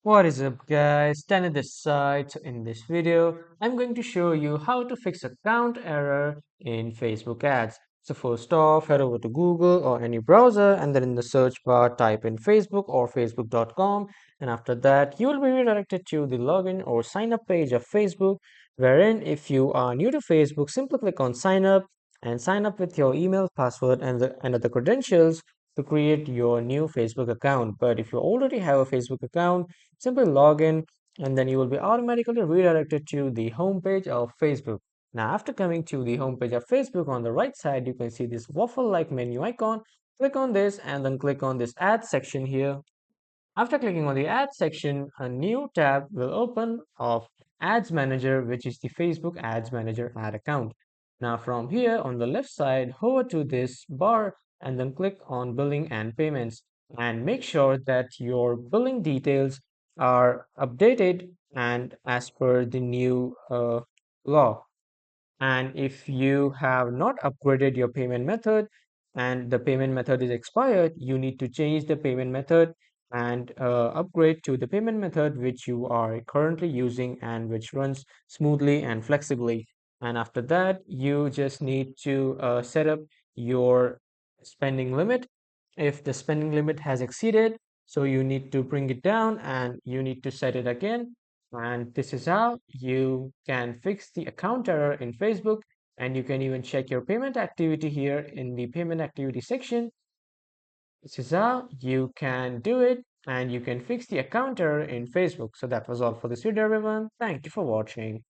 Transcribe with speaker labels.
Speaker 1: What is up guys, Tanner this side. So in this video, I'm going to show you how to fix account error in Facebook ads. So first off, head over to Google or any browser and then in the search bar type in Facebook or facebook.com, and after that you will be redirected to the login or sign up page of Facebook, wherein if you are new to Facebook, simply click on sign up and sign up with your email, password and other credentials to create your new Facebook account. But if you already have a Facebook account, simply log in and then you will be automatically redirected to the homepage of Facebook. Now, after coming to the homepage of Facebook, on the right side, you can see this waffle-like menu icon. Click on this and then click on this ads section here. After clicking on the ads section, a new tab will open of Ads Manager, which is the Facebook Ads Manager ad account. Now from here on the left side, hover to this bar and then click on Billing and Payments, and make sure that your billing details are updated and as per the new law. And if you have not upgraded your payment method and the payment method is expired, you need to change the payment method and upgrade to the payment method which you are currently using and which runs smoothly and flexibly. And after that, you just need to set up your spending limit. If the spending limit has exceeded, so you need to bring it down and you need to set it again, and this is how you can fix the account error in Facebook. And you can even check your payment activity here in the payment activity section. This is how you can do it and you can fix the account error in Facebook. So that was all for this video, everyone. Thank you for watching.